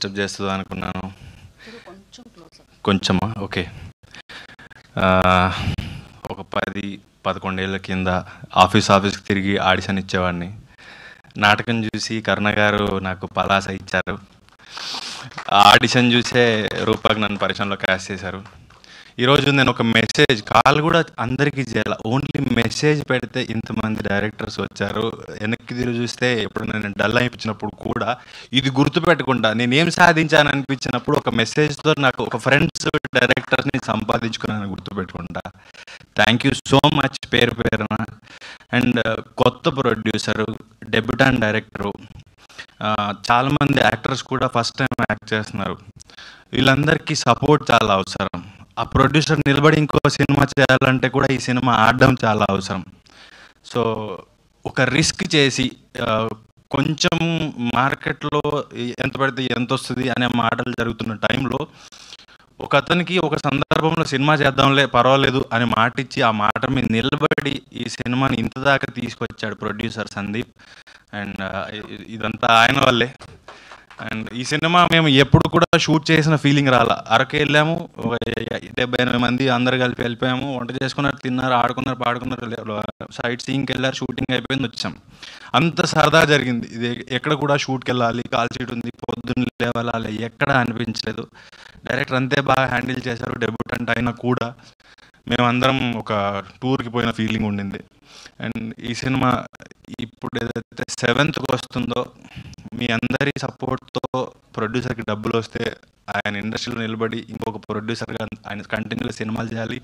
Disturb చేస్తుందో అనుకున్నాను. కొంచెమా? Okay. ఒక 10-11 ఏళ్ళ కింద ఆఫీస్కి తిరిగి ఆడిషన్ ఇచ్చేవాడిని. నాటకం చూసి కరుణ గారు నాకు పలాస ఇచ్చారు. ఆ ఆడిషన్ చూసే రూపాకి నన్ను పరిశ్రమలో క్యాస్ట్ చేశారు. ఈరోజు నేను ఒక మెసేజ్ కాల్ కూడా అందరికీ చేయాలి, ఓన్లీ మెసేజ్ పెడితే ఇంతమంది డైరెక్టర్స్ వచ్చారు. వెనక్కి తిరిగి చూస్తే ఎప్పుడు నేను డల్ అనిపించినప్పుడు కూడా ఇది గుర్తుపెట్టకుండా నేనేం సాధించాను అనిపించినప్పుడు ఒక మెసేజ్తో నాకు ఒక ఫ్రెండ్స్ డైరెక్టర్స్ని సంపాదించుకున్నాను గుర్తుపెట్టుకుంటా. థ్యాంక్ యూ సో మచ్ పేరు పేరున. అండ్ కొత్త ప్రొడ్యూసరు, డెబ్యూటాంట్ డైరెక్టరు, చాలామంది యాక్టర్స్ కూడా ఫస్ట్ టైం యాక్ట్ చేస్తున్నారు. వీళ్ళందరికీ సపోర్ట్ చాలా అవసరం. ఆ ప్రొడ్యూసర్ నిలబడి ఇంకో సినిమా చేయాలంటే కూడా ఈ సినిమా ఆడడం చాలా అవసరం. సో ఒక రిస్క్ చేసి కొంచెం మార్కెట్లో ఎంత పడితే ఎంత వస్తుంది అనే మాటలు జరుగుతున్న టైంలో ఒక అతనికి ఒక సందర్భంలో సినిమా చేద్దాంలే పర్వాలేదు అని మాట ఇచ్చి ఆ మాట మీద నిలబడి ఈ సినిమాని ఇంత దాకా తీసుకొచ్చాడు ప్రొడ్యూసర్ సందీప్. అండ్ ఇదంతా ఆయన వల్లే. అండ్ ఈ సినిమా మేము ఎప్పుడు కూడా షూట్ చేసిన ఫీలింగ్ రాలా. అరకు వెళ్ళాము, 70-80 మంది అందరు కలిపి వెళ్ళిపోయాము, వంట చేసుకున్నారు, తిన్నారు, ఆడుకున్నారు, పాడుకున్నారు, సైట్ సీయింగ్కి వెళ్ళారు, షూటింగ్ అయిపోయింది, వచ్చాం. అంత సరదా జరిగింది. ఇది ఎక్కడ కూడా షూట్కి వెళ్ళాలి, కాల్ షీట్ ఉంది, పొద్దున్న లేవాలి ఎక్కడ అనిపించలేదు. డైరెక్టర్ అంతే బాగా హ్యాండిల్ చేశారు. డెబ్యూటెంట్ అయినా కూడా మేమందరం ఒక టూర్కి పోయిన ఫీలింగ్ ఉండింది. అండ్ ఈ సినిమా ఇప్పుడు ఏదైతే 7th వస్తుందో మీ అందరి సపోర్ట్తో ప్రొడ్యూసర్కి డబ్బులు వస్తే ఆయన ఇండస్ట్రీలో నిలబడి ఇంకొక ప్రొడ్యూసర్గా ఆయన కంటిన్యూగా సినిమాలు చేయాలి,